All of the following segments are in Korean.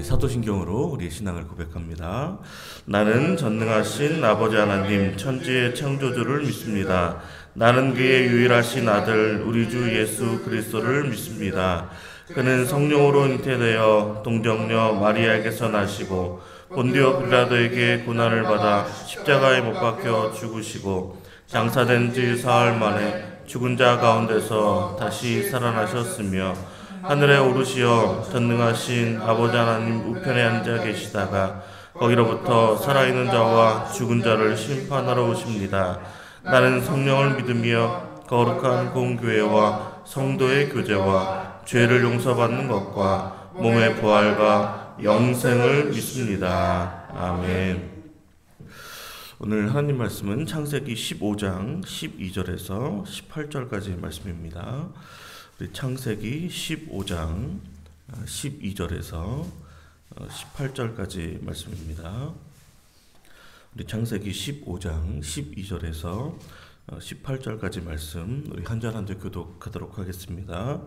우리 사도신경으로 우리 신앙을 고백합니다. 나는 전능하신 아버지 하나님 천지의 창조주를 믿습니다. 나는 그의 유일하신 아들 우리 주 예수 그리스도를 믿습니다. 그는 성령으로 잉태되어 동정녀 마리아에게서 나시고 본디오 빌라도에게 고난을 받아 십자가에 못 박혀 죽으시고 장사된 지 사흘 만에 죽은 자 가운데서 다시 살아나셨으며 하늘에 오르시어 전능하신 아버지 하나님 우편에 앉아 계시다가 거기로부터 살아있는 자와 죽은 자를 심판하러 오십니다. 나는 성령을 믿으며 거룩한 공교회와 성도의 교제와 죄를 용서받는 것과 몸의 부활과 영생을 믿습니다. 아멘. 오늘 하나님 말씀은 창세기 15장 12절에서 18절까지의 말씀입니다. 우리 창세기 15장 12절에서 18절까지 말씀입니다. 우리 창세기 15장 12절에서 18절까지 말씀 우리 한 절 한 절 교독하도록 하겠습니다.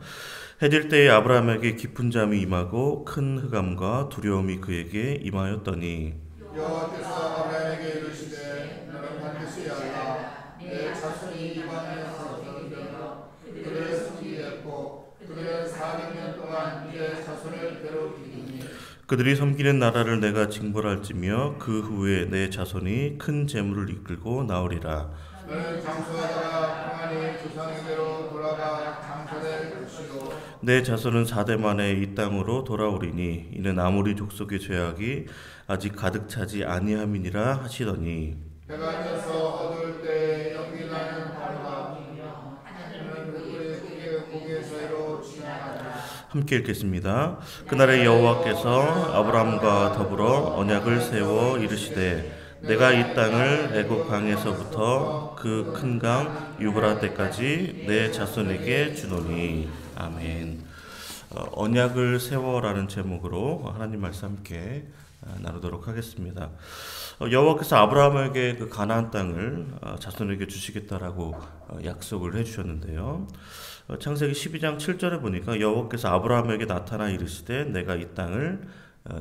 해질 때에 아브라함에게 깊은 잠이 임하고 큰 흑암과 두려움이 그에게 임하였더니 여호와께서 아브라함에게 이르시되 너는 반드시 알라 내 자손이 이방에서 얻으며 그들을 섬기겠고 그들은 400년 동안 내 자손을 괴롭히리니 그들이 섬기는 나라를 내가 징벌할지며 그 후에 내 자손이 큰 재물을 이끌고 나오리라. 너는 장수하다가 평안히 조상에게로 돌아가 장사될 것이요 내 자손은 4대 만에 이 땅으로 돌아오리니 이는 아모리 족속의 죄악이 아직 가득 차지 아니함이니라 하시더니 해가 져서 어두울 때 연기 나는 바로가 하나님은 그들의 고개 사이로 지나가리라. 함께 읽겠습니다. 그날에 여호와께서 아브라함과 더불어 언약을 세워 이르시되 내가 이 땅을 애굽 강에서부터 그 큰 강 유브라데까지 내 자손에게 주노니. 아멘. 언약을 세워라는 제목으로 하나님 말씀 함께 나누도록 하겠습니다. 여호와께서 아브라함에게 그 가나안 땅을 자손에게 주시겠다라고 약속을 해주셨는데요. 창세기 12장 7절에 보니까 여호와께서 아브라함에게 나타나 이르시되 내가 이 땅을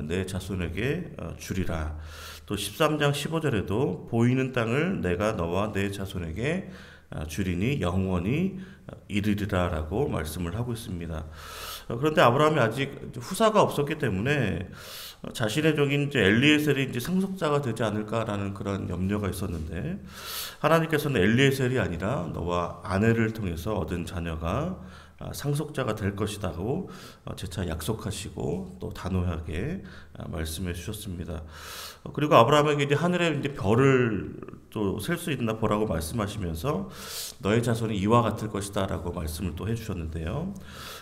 내 자손에게 주리라. 또 13장 15절에도 보이는 땅을 내가 너와 내 자손에게 주리니 영원히 이르리라 라고 말씀을 하고 있습니다. 그런데 아브라함이 아직 후사가 없었기 때문에 자신의 종인 엘리에셀이 이제 상속자가 되지 않을까라는 그런 염려가 있었는데 하나님께서는 엘리에셀이 아니라 너와 아내를 통해서 얻은 자녀가 상속자가 될 것이라고 재차 약속하시고 또 단호하게 말씀해 주셨습니다. 그리고 아브라함에게 이제 하늘에 이제 별을 또 셀 수 있나 보라고 말씀하시면서 너의 자손이 이와 같을 것이다라고 말씀을 또 해주셨는데요.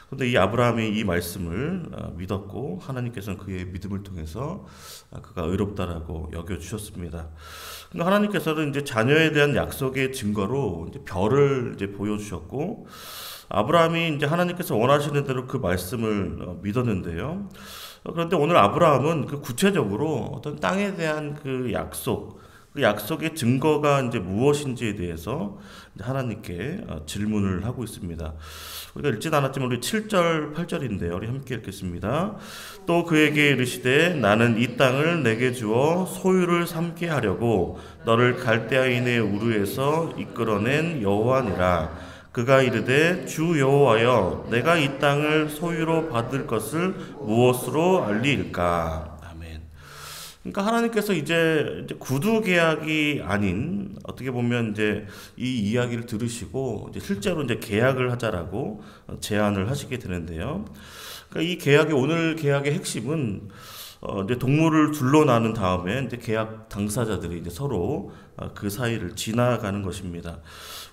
그런데 이 아브라함이 이 말씀을 믿었고 하나님께서는 그의 믿음을 통해서 그가 의롭다라고 여겨 주셨습니다. 그러니까 하나님께서는 이제 자녀에 대한 약속의 증거로 이제 별을 이제 보여주셨고. 아브라함이 이제 하나님께서 원하시는 대로 그 말씀을 믿었는데요. 그런데 오늘 아브라함은 그 구체적으로 어떤 땅에 대한 그 약속, 그 약속의 증거가 이제 무엇인지에 대해서 하나님께 질문을 하고 있습니다. 우리가 읽진 않았지만 우리 7절, 8절인데요. 우리 함께 읽겠습니다. 또 그에게 이르시되 나는 이 땅을 내게 주어 소유를 삼게 하려고 너를 갈대아인의 우르에서 이끌어낸 여호와니라. 그가 이르되 주 여호와여 내가 이 땅을 소유로 받을 것을 무엇으로 알리일까? 아멘. 그러니까 하나님께서 이제 구두 계약이 아닌 어떻게 보면 이제 이 이야기를 들으시고 이제 실제로 이제 계약을 하자라고 제안을 하시게 되는데요. 그러니까 이 계약의 오늘 계약의 핵심은 이제 동물을 둘러 나눈 다음에 이제 계약 당사자들이 이제 서로 그 사이를 지나가는 것입니다.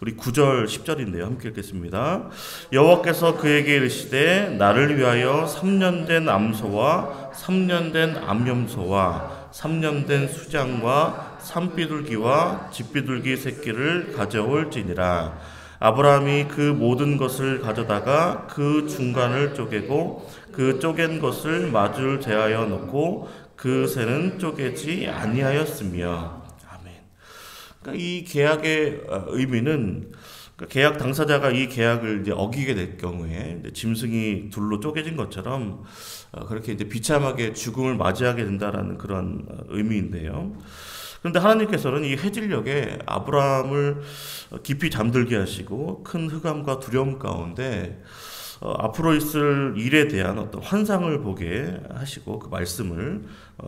우리 9절 10절인데요. 함께 읽겠습니다. 여호와께서 그에게 이르시되 나를 위하여 3년 된 암소와 3년 된 암염소와 3년 된 수장과 산비둘기와 집비둘기 새끼를 가져올지니라. 아브라함이 그 모든 것을 가져다가 그 중간을 쪼개고 그 쪼갠 것을 마주를 대하여 놓고 그 새는 쪼개지 아니하였으며. 아멘. 그러니까 이 계약의 의미는 계약 당사자가 이 계약을 이제 어기게 될 경우에 이제 짐승이 둘로 쪼개진 것처럼 그렇게 이제 비참하게 죽음을 맞이하게 된다라는 그런 의미인데요. 그런데 하나님께서는 이 해질녘에 아브라함을 깊이 잠들게 하시고 큰 흑암과 두려움 가운데 앞으로 있을 일에 대한 어떤 환상을 보게 하시고 그 말씀을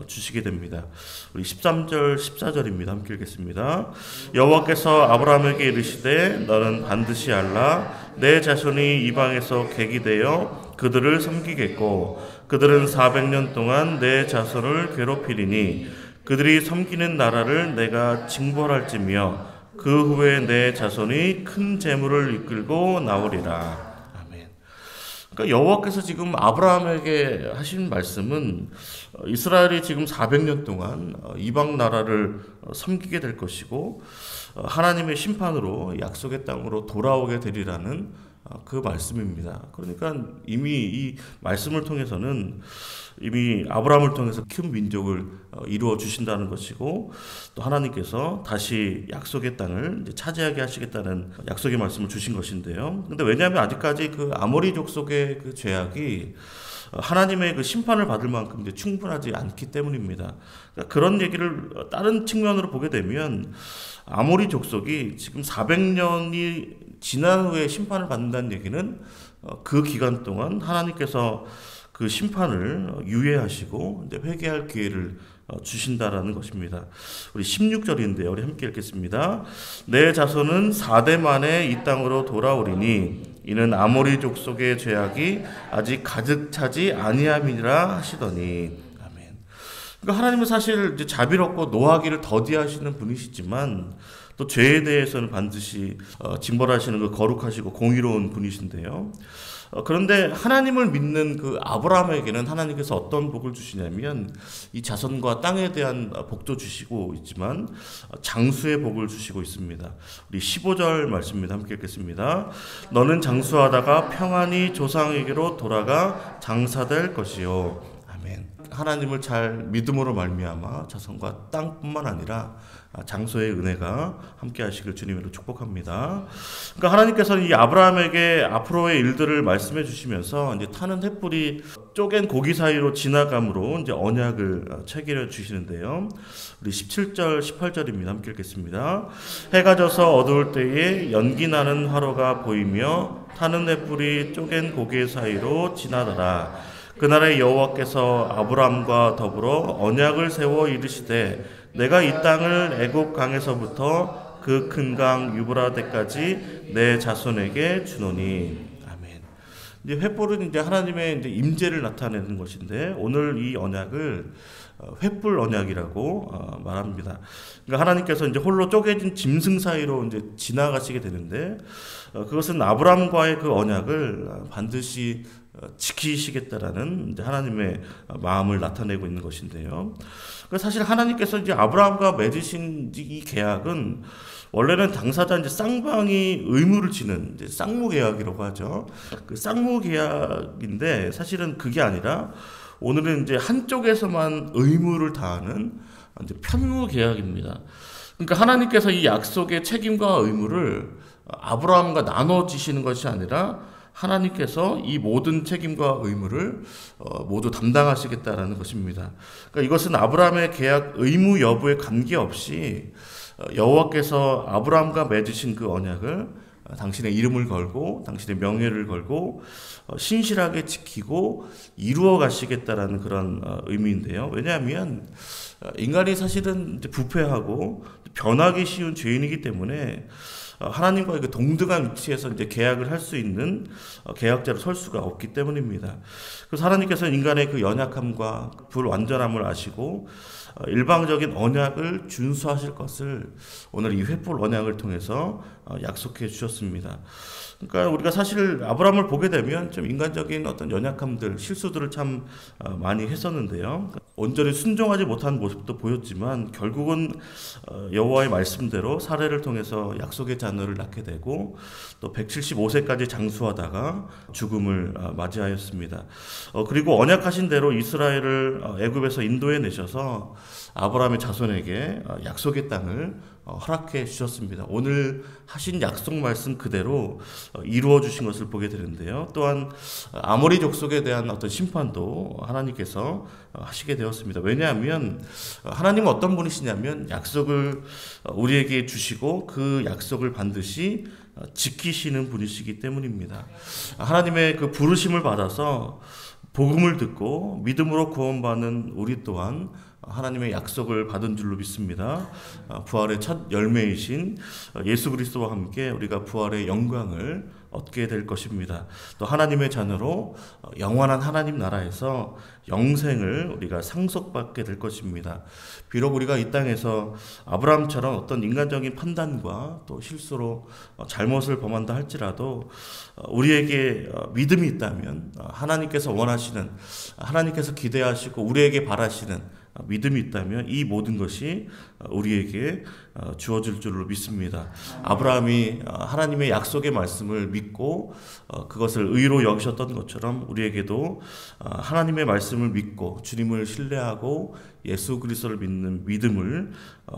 주시게 됩니다. 우리 13절 14절입니다. 함께 읽겠습니다. 여호와께서 아브라함에게 이르시되 너는 반드시 알라 내 자손이 이방에서 객이 되어 그들을 섬기겠고 그들은 400년 동안 내 자손을 괴롭히리니 그들이 섬기는 나라를 내가 징벌할지며 그 후에 내 자손이 큰 재물을 이끌고 나오리라. 그러니까 여호와께서 지금 아브라함에게 하신 말씀은 이스라엘이 지금 400년 동안 이방 나라를 섬기게 될 것이고 하나님의 심판으로 약속의 땅으로 돌아오게 되리라는 그 말씀입니다. 그러니까 이미 이 말씀을 통해서는 이미 아브라함을 통해서 큰 민족을 이루어 주신다는 것이고 또 하나님께서 다시 약속의 땅을 이제 차지하게 하시겠다는 약속의 말씀을 주신 것인데요. 근데 왜냐하면 아직까지 그 아모리 족속의 그 죄악이 하나님의 그 심판을 받을 만큼 이제 충분하지 않기 때문입니다. 그러니까 그런 얘기를 다른 측면으로 보게 되면 아모리 족속이 지금 400년이 지난 후에 심판을 받는다는 얘기는 그 기간 동안 하나님께서 그 심판을 유예하시고 이제 회개할 기회를 주신다라는 것입니다. 우리 16절인데요. 우리 함께 읽겠습니다. 내 자손은 4대 만에 이 땅으로 돌아오리니 이는 아모리 족속의 죄악이 아직 가득 차지 아니함이라 하시더니. 아멘. 그러니까 하나님은 사실 이제 자비롭고 노하기를 더디하시는 분이시지만 또 죄에 대해서는 반드시 징벌하시는 그 거룩하시고 공의로운 분이신데요. 그런데 하나님을 믿는 그 아브라함에게는 하나님께서 어떤 복을 주시냐면 이 자손과 땅에 대한 복도 주시고 있지만 장수의 복을 주시고 있습니다. 우리 15절 말씀입니다. 함께 읽겠습니다. 너는 장수하다가 평안히 조상에게로 돌아가 장사될 것이요. 아멘. 하나님을 잘 믿음으로 말미암아 자손과 땅뿐만 아니라 장소의 은혜가 함께 하시길 주님으로 축복합니다. 그러니까 하나님께서는 이 아브라함에게 앞으로의 일들을 말씀해 주시면서 이제 타는 횃불이 쪼갠 고기 사이로 지나감으로 이제 언약을 체결해 주시는데요. 우리 17절 18절입니다. 함께 읽겠습니다. 해가 져서 어두울 때에 연기 나는 화로가 보이며 타는 횃불이 쪼갠 고기 사이로 지나더라. 그날에 여호와께서 아브라함과 더불어 언약을 세워 이르시되 내가 이 땅을 애굽 강에서부터 그 큰 강 유브라데까지 내 자손에게 주노니. 아멘. 이제 횃불은 이제 하나님의 이제 임재를 나타내는 것인데 오늘 이 언약을 횃불 언약이라고 말합니다. 그러니까 하나님께서 이제 홀로 쪼개진 짐승 사이로 이제 지나가시게 되는데 그것은 아브라함과의 그 언약을 반드시 지키시겠다라는 이제 하나님의 마음을 나타내고 있는 것인데요. 사실 하나님께서 이제 아브라함과 맺으신 이 계약은 원래는 당사자 이제 쌍방이 의무를 지는 이제 쌍무 계약이라고 하죠. 그 쌍무 계약인데 사실은 그게 아니라 오늘은 이제 한쪽에서만 의무를 다하는 이제 편무 계약입니다. 그러니까 하나님께서 이 약속의 책임과 의무를 아브라함과 나눠지시는 것이 아니라 하나님께서 이 모든 책임과 의무를 모두 담당하시겠다라는 것입니다. 그러니까 이것은 아브라함의 계약 의무 여부에 관계없이 여호와께서 아브라함과 맺으신 그 언약을 당신의 이름을 걸고 당신의 명예를 걸고 신실하게 지키고 이루어 가시겠다라는 그런 의미인데요. 왜냐하면 인간이 사실은 부패하고 변하기 쉬운 죄인이기 때문에 하나님과의 그 동등한 위치에서 이제 계약을 할 수 있는 계약자로 설 수가 없기 때문입니다. 그래서 하나님께서는 인간의 그 연약함과 불완전함을 아시고 일방적인 언약을 준수하실 것을 오늘 이 횃불 언약을 통해서 약속해 주셨습니다. 그러니까 우리가 사실 아브라함을 보게 되면 좀 인간적인 어떤 연약함들, 실수들을 참 많이 했었는데요. 온전히 순종하지 못한 모습도 보였지만 결국은 여호와의 말씀대로 사례를 통해서 약속의 자녀를 낳게 되고 또 175세까지 장수하다가 죽음을 맞이하였습니다. 그리고 언약하신 대로 이스라엘을 애굽에서 인도해 내셔서 아브라함의 자손에게 약속의 땅을 허락해 주셨습니다. 오늘 하신 약속 말씀 그대로 이루어 주신 것을 보게 되는데요. 또한 아모리 족속에 대한 어떤 심판도 하나님께서 하시게 되었습니다. 왜냐하면 하나님은 어떤 분이시냐면 약속을 우리에게 주시고 그 약속을 반드시 지키시는 분이시기 때문입니다. 하나님의 그 부르심을 받아서 복음을 듣고 믿음으로 구원받는 우리 또한 하나님의 약속을 받은 줄로 믿습니다. 부활의 첫 열매이신 예수 그리스도와 함께 우리가 부활의 영광을 얻게 될 것입니다. 또 하나님의 자녀로 영원한 하나님 나라에서 영생을 우리가 상속받게 될 것입니다. 비록 우리가 이 땅에서 아브라함처럼 어떤 인간적인 판단과 또 실수로 잘못을 범한다 할지라도 우리에게 믿음이 있다면 하나님께서 원하시는, 하나님께서 기대하시고 우리에게 바라시는 믿음이 있다면 이 모든 것이 우리에게 주어질 줄로 믿습니다. 아브라함이 하나님의 약속의 말씀을 믿고 그것을 의로 여기셨던 것처럼 우리에게도 하나님의 말씀을 믿고 주님을 신뢰하고 예수 그리스도를 믿는 믿음을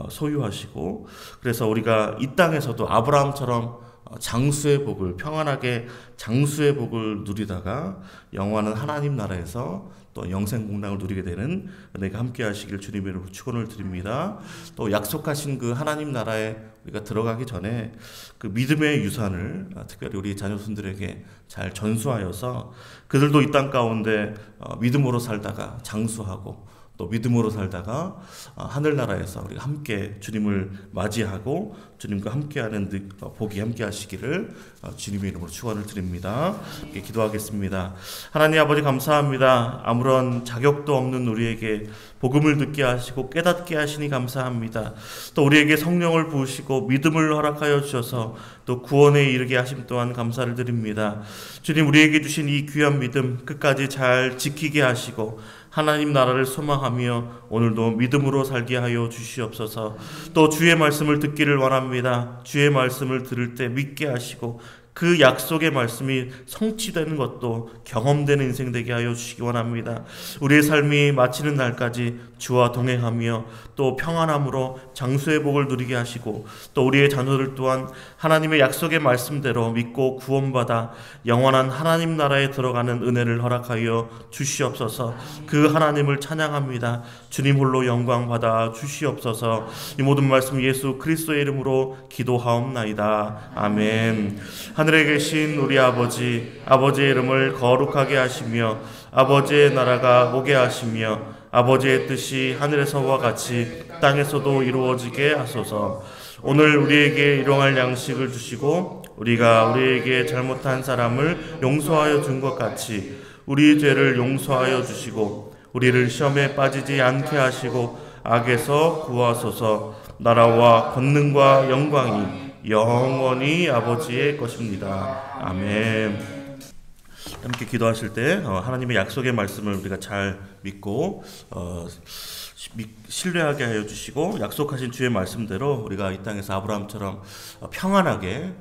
소유하시고, 그래서 우리가 이 땅에서도 아브라함처럼 장수의 복을, 평안하게 장수의 복을 누리다가 영원한 하나님 나라에서 또 영생 공락을 누리게 되는 은혜가 함께 하시길 주님의 이름으로 축원을 드립니다. 또 약속하신 그 하나님 나라에 우리가 들어가기 전에 그 믿음의 유산을 특별히 우리 자녀손들에게 잘 전수하여서 그들도 이 땅 가운데 믿음으로 살다가 장수하고 또 믿음으로 살다가 하늘나라에서 우리가 함께 주님을 맞이하고 주님과 함께하는 복이 함께 하시기를 주님의 이름으로 축원을 드립니다. 이렇게 기도하겠습니다. 하나님 아버지 감사합니다. 아무런 자격도 없는 우리에게 복음을 듣게 하시고 깨닫게 하시니 감사합니다. 또 우리에게 성령을 부으시고 믿음을 허락하여 주셔서 또 구원에 이르게 하심 또한 감사를 드립니다. 주님, 우리에게 주신 이 귀한 믿음 끝까지 잘 지키게 하시고 하나님 나라를 소망하며 오늘도 믿음으로 살게 하여 주시옵소서. 또 주의 말씀을 듣기를 원합니다. 주의 말씀을 들을 때 믿게 하시고 그 약속의 말씀이 성취되는 것도 경험되는 인생 되게 하여 주시기 원합니다. 우리의 삶이 마치는 날까지 주와 동행하며 또 평안함으로 장수의 복을 누리게 하시고 또 우리의 자녀들 또한 하나님의 약속의 말씀대로 믿고 구원받아 영원한 하나님 나라에 들어가는 은혜를 허락하여 주시옵소서. 그 하나님을 찬양합니다. 주님 홀로 영광 받아 주시옵소서. 이 모든 말씀 예수 그리스도의 이름으로 기도하옵나이다. 아멘. 하늘에 계신 우리 아버지, 아버지의 이름을 거룩하게 하시며 아버지의 나라가 오게 하시며 아버지의 뜻이 하늘에서와 같이 땅에서도 이루어지게 하소서. 오늘 우리에게 일용할 양식을 주시고 우리가 우리에게 잘못한 사람을 용서하여 준 것 같이 우리 죄를 용서하여 주시고 우리를 시험에 빠지지 않게 하시고 악에서 구하소서. 나라와 권능과 영광이 영원히 아버지의 것입니다. 아멘. 함께 기도하실 때 하나님의 약속의 말씀을 우리가 잘 믿고 신뢰하게 하여 주시고 약속하신 주의 말씀대로 우리가 이 땅에서 아브라함처럼 평안하게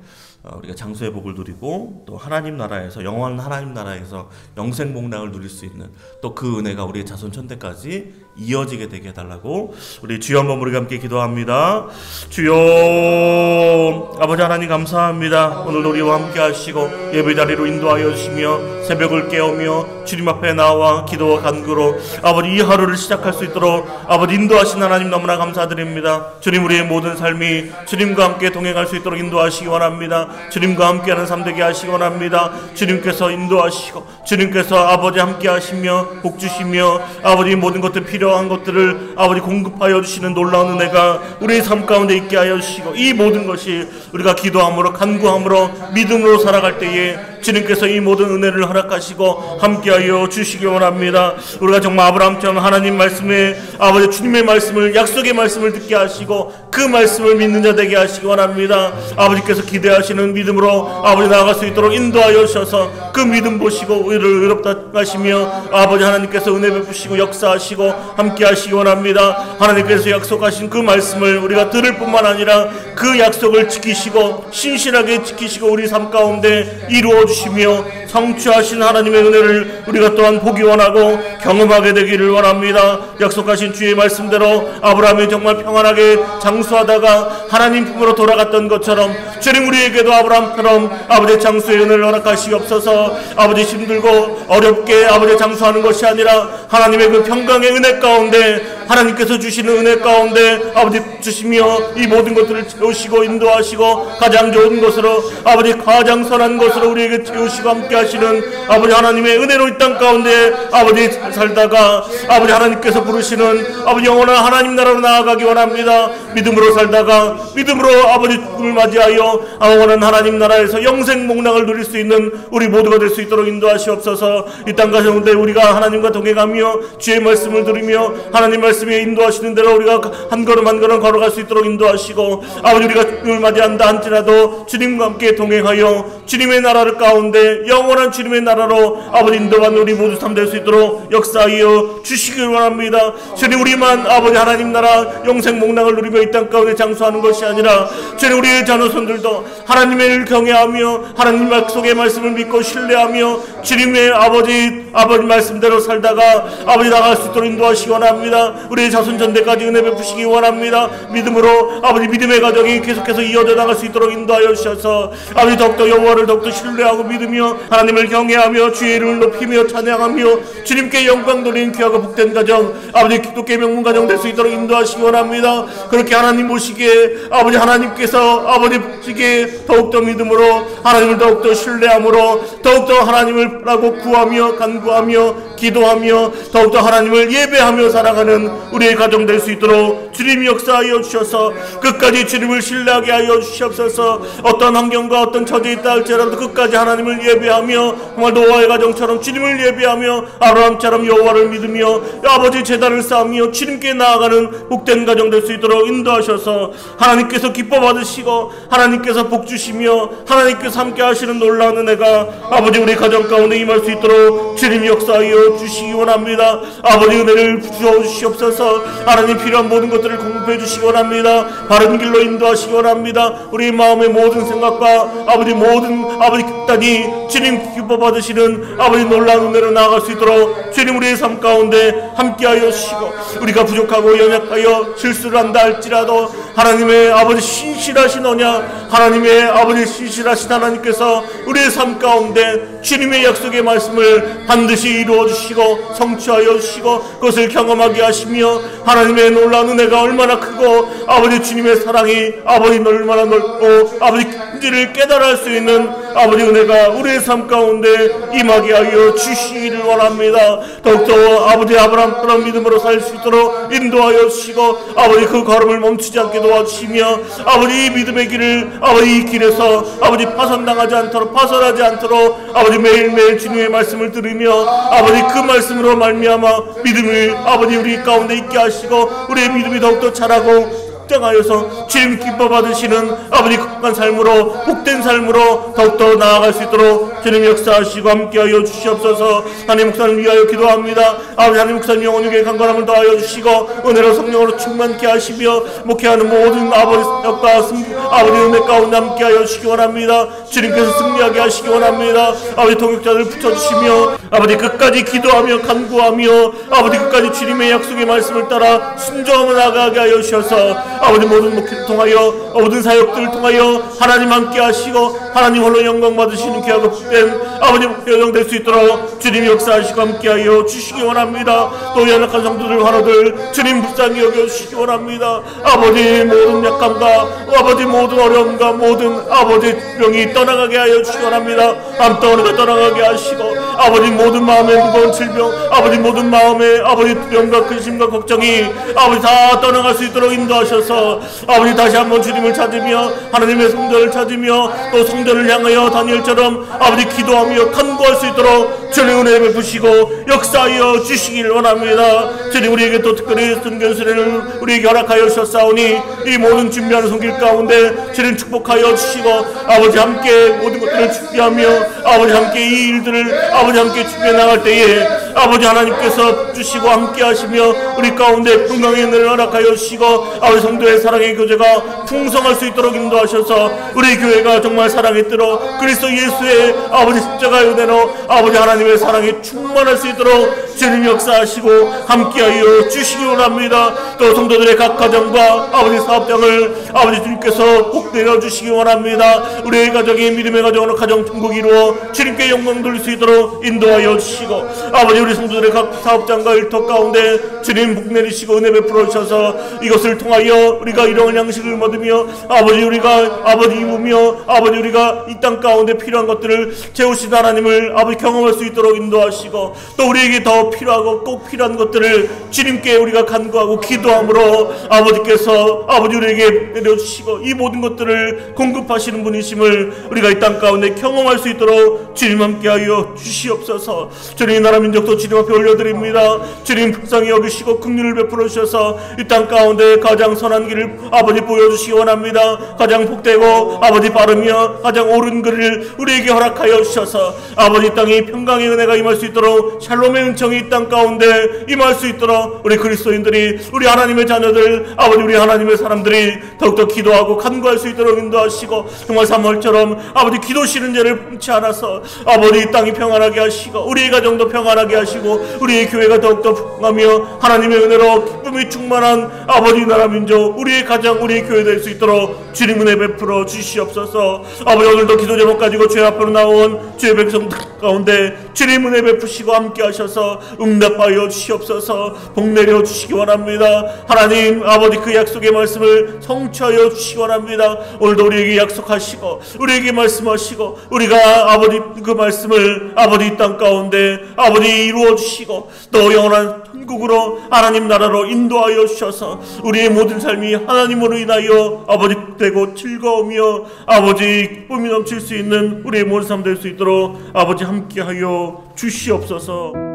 우리가 장수의 복을 누리고 또 하나님 나라에서 영원한 하나님 나라에서 영생 복락을 누릴 수 있는 또 그 은혜가 우리의 자손 천대까지 이어지게 되게 해달라고 우리 주여 한번 우리가 함께 기도합니다. 주여 아버지 하나님 감사합니다. 오늘 우리와 함께 하시고 예배 자리로 인도하여 주시며 새벽을 깨우며 주님 앞에 나와 기도와 간구로 아버지 이 하루를 시작할 수 있도록 아버지 인도하신 하나님 너무나 감사드립니다. 주님, 우리의 모든 삶이 주님과 함께 동행할 수 있도록 인도하시기 원합니다. 주님과 함께하는 삶 되게 하시기 원합니다. 주님께서 인도하시고 주님께서 아버지 함께 하시며 복 주시며 아버지 모든 것들 필요한 것들을 아버지 공급하여 주시는 놀라운 은혜가 우리의 삶 가운데 있게 하여 주시고 이 모든 것이 우리가 기도함으로 간구함으로 믿음으로 살아갈 때에 주님께서 이 모든 은혜를 허락하시고 함께하여 주시기 원합니다. 우리가 정말 아브라함처럼 하나님 말씀에 아버지 주님의 말씀을 약속의 말씀을 듣게 하시고 그 말씀을 믿는 자 되게 하시기 원합니다. 아버지께서 기대하시는 믿음으로 아버지 나아갈 수 있도록 인도하여 주셔서 그 믿음 보시고 우리를 의롭다 하시며 아버지 하나님께서 은혜 베푸시고 역사하시고 함께 하시기 원합니다. 하나님께서 약속하신 그 말씀을 우리가 들을 뿐만 아니라 그 약속을 지키시고 신실하게 지키시고 우리 삶 가운데 이루어 이루어주시며 성취하신 하나님의 은혜를 우리가 또한 보기 원하고 경험하게 되기를 원합니다. 약속하신 주의 말씀대로 아브라함이 정말 평안하게 장수하다가 하나님 품으로 돌아갔던 것처럼 주님 우리에게도 아브라함처럼 아버지 장수의 은혜를 허락하시옵소서. 아버지 힘들고 어렵게 아버지 장수하는 것이 아니라 하나님의 그 평강의 은혜 가운데 하나님께서 주시는 은혜 가운데 아버지 주시며 이 모든 것들을 채우시고 인도하시고 가장 좋은 것으로 아버지 가장 선한 것으로 우리에게 채우시고 함께 하시는 아버지 하나님의 은혜로 이 땅 가운데 아버지 살다가 아버지 하나님께서 부르시는 아버지 영원한 하나님 나라로 나아가기 원합니다. 믿음으로 살다가 믿음으로 아버지 꿈을 맞이하여 영원한 하나님 나라에서 영생 목락을 누릴 수 있는 우리 모두가 될 수 있도록 인도하시옵소서. 이 땅 가운데 우리가 하나님과 동행하며 주의 말씀을 들으며 하나님 말씀에 인도하시는 대로 우리가 한 걸음 한 걸음 걸어갈 수 있도록 인도하시고 아버지 우리가 꿈을 맞이한다 할지라도 주님과 함께 동행하여 주님의 나라를 가운데 영원한 주님의 나라로 아버지 인도받는 우리 모두 삶 될 수 있도록 역사하여 주시길 원합니다. 주님 우리만 아버지 하나님 나라 영생 목락을 누리며 이 땅 가운데 장수하는 것이 아니라 주님 우리의 자녀손들도 하나님을 경외하며 하나님 약속의 말씀을 믿고 신뢰하며 주님의 아버지 말씀대로 살다가 아버지 나갈 수 있도록 인도하시기 원합니다. 우리의 자손 전대까지 은혜 베푸시기 원합니다. 믿음으로 아버지 믿음의 가정이 계속해서 이어져 나갈 수 있도록 인도하여 주셔서 아버지 더욱더 여호와를 더욱더 신뢰하고 믿으며 하나님을 경외하며 주의 이름을 높이며 찬양하며 주님께 영광 돌리는 귀하고 복된 가정 아버지 기독교의 명문 가정 될 수 있도록 인도하시기 원합니다. 그렇게 하나님 보시기에 아버지 하나님께서 아버지 보시기에 더욱더 믿음으로 하나님을 더욱더 신뢰함으로 더욱더 하나님을 라고 구하며 간구하며 기도하며 더욱더 하나님을 예배하며 살아가는 우리의 가정 될 수 있도록 주님이 역사하여 주셔서 끝까지 주님을 신뢰하게 하여 주시옵소서. 어떤 환경과 어떤 처지에 있다 할지라도 끝까지 하나님을 예배하며 정말 노아의 가정처럼 주님을 예배하며 아브라함처럼 여호와를 믿으며 아버지 제단을 쌓으며 주님께 나아가는 복된 가정 될 수 있도록 인도하셔서 하나님께서 기뻐 받으시고 하나님께서 복 주시며 하나님께서 함께 하시는 놀라운 은혜가 아버지 우리 가정 가운데 임할 수 있도록 주님이 역사하여 주시기 원합니다. 아버지 은혜를 주시옵소서. 하나님 필요한 모든 것들을 공급해 주시기 원합니다. 바른 길로 인도하시기 원합니다. 우리 마음의 모든 생각과 아버지 모든 아버지 극단이 주님 기뻐 받으시는 아버지 놀라운 은혜로 나아갈 수 있도록 주님 우리의 삶 가운데 함께하여 주시고 우리가 부족하고 연약하여 실수를 한다 할지라도 하나님의 아버지 신실하신 언약 하나님의 아버지 신실하신 하나님께서 우리의 삶 가운데 주님의 약속의 말씀을 반드시 이루어 주시고 성취하여 주시고 그것을 경험하게 하시며 하나님의 놀라운 은혜가 얼마나 크고 아버지 주님의 사랑이 아버지 얼마나 넓고 아버지 큰지를 깨달아 할 수 있는 아버지 은혜가 우리의 삶 가운데 임하게 하여 주시기를 원합니다. 더욱더 아버지 아브라함처럼 믿음으로 살 수 있도록 인도하여 주시고 아버지 그 걸음을 멈추지 않게 도와주시며 아버지 이 믿음의 길을 아버지 이 길에서 아버지 파손당하지 않도록 파손하지 않도록 아버지 매일매일 주님의 말씀을 들으며 아버지 그 말씀으로 말미암아 믿음을 아버지 우리 가운데 있게 하시고 우리의 믿음이 더욱더 자라고 장하여서 주님 기뻐 받으시는 아버지 극한 삶으로 복된 삶으로 더욱더 나아갈 수 있도록 주님 역사하시고 함께하여 주시옵소서. 하나님 목사님 위하여 기도합니다. 아버지 하나님 목사님 영혼에게 강건함을 더하여 주시고 은혜로 성령으로 충만케 하시며 목회하는 모든 아버지 역과 아버지 은혜 가운데 함께하여 주시기 원합니다. 주님께서 승리하게 하시기 원합니다. 아버지 동역자들을 붙여주시며 아버지 끝까지 기도하며 간구하며 아버지 끝까지 주님의 약속의 말씀을 따라 순종하며 나아가게 하여 주셔서 아버지 모든 목회를 통하여 모든 사역들을 통하여 하나님 함께 하시고 하나님 홀로 영광 받으시는 귀하고 복된 아버지 여정 될 수 있도록 주님이 역사하시고 함께 하여 주시기 원합니다. 또 연약한 성도들 환우들 주님 불쌍히 여겨주시기 원합니다. 아버지 모든 약함과 아버지 모든 어려움과 모든 아버지 병이 떠나가게 하여 주시기 원합니다. 암덩어리가 떠나가게 하시고 아버지 모든 마음의 무거운 질병 아버지 모든 마음의 아버지 두려움과 근심과 걱정이 아버지 다 떠나갈 수 있도록 인도하셔서 아버지 다시 한번 주님을 찾으며 하나님의 성전을 찾으며 또 성전을 향하여 다니엘처럼 아버지 기도하며 간구할 수 있도록 주님 은혜 베푸시고 역사하여 주시길 원합니다. 주님 우리에게 또 특별히 순교수련을 우리에게 허락하여 주셨사오니 이 모든 준비하는 손길 가운데 주님 축복하여 주시고 아버지 함께 모든 것들을 준비하며 아버지 함께 이 일들을 아버지 함께 주변에 나갈 때에 아버지 하나님께서 주시고 함께 하시며 우리 가운데 건강의 은혜를 허락하여 주시고 아버지 성도의 사랑의 교제가 풍성할 수 있도록 인도하셔서 우리 교회가 정말 사랑의 뜨로 그리스도 예수의 아버지 십자가의 은혜로 아버지 하나님의 사랑에 충만할 수 있도록 주님 역사하시고 함께하여 주시기 원합니다. 또 성도들의 각 가정과 아버지 사업장을 아버지 주님께서 복 내려주시기 원합니다. 우리의 가정이 믿음의 가정으로 가정 천국 이루어 주님께 영광 돌릴 수 있도록 인도하여 주시고 아버지 우리 성도들의 각 사업장과 일터 가운데 주님 복 내리시고 은혜 베풀어 주셔서 이것을 통하여 우리가 이런 양식을 얻으며 아버지 우리가 아버지 입으며 아버지 우리가 이 땅 가운데 필요한 것들을 채우신 하나님을 아버지 경험할 수 있도록 인도하시고 또 우리에게 더 필요하고 꼭 필요한 것들을 주님께 우리가 간구하고 기도함으로 아버지께서 아버지 우리에게 내려주시고 이 모든 것들을 공급하시는 분이심을 우리가 이 땅 가운데 경험할 수 있도록 주님 함께하여 주시옵소서. 주님 나라 민족도 주님 앞에 올려드립니다. 주님 불쌍히 여기시고 긍휼을 베풀어 주셔서 이 땅 가운데 가장 선한 길을 아버지 보여주시기 원합니다. 가장 복되고 아버지 바르며 가장 옳은 길을 우리에게 허락하여 주셔서 아버지 땅이 평강의 은혜가 임할 수 있도록 샬롬의 은총이 이 땅 가운데 임할 수 있도록 우리 그리스도인들이 우리 하나님의 자녀들 아버지 우리 하나님의 사람들이 더욱더 기도하고 간구할 수 있도록 인도하시고 정말 3월처럼 아버지 기도 쉬는 죄를 품지 않아서 아버지 이 땅이 평안하게 하시고 우리의 가정도 평안하게 하시고 우리의 교회가 더욱더 풍성하며 하나님의 은혜로 기쁨이 충만한 아버지 나라 민족 우리의 가정 우리의 교회 될 수 있도록 주님 은혜 베풀어 주시옵소서. 아버지 오늘도 기도 제목 가지고 죄 앞으로 나온 주의 백성 가운데 주님 은혜 베푸시고 함께 하셔서 응답하여 주시옵소서. 복 내려 주시기 원합니다. 하나님 아버지 그 약속의 말씀을 성취하여 주시기 원합니다. 오늘도 우리에게 약속하시고 우리에게 말씀하시고 우리가 아버지 그 말씀을 아버지 이 땅 가운데 아버지 이루어 주시고 또 영원한 천국으로 하나님 나라로 인도하여 주셔서 우리의 모든 삶이 하나님으로 인하여 아버지 되고 즐거우며 아버지 기쁨이 넘칠 수 있는 우리의 모든 삶 될 수 있도록 아버지 함께하여 주시옵소서.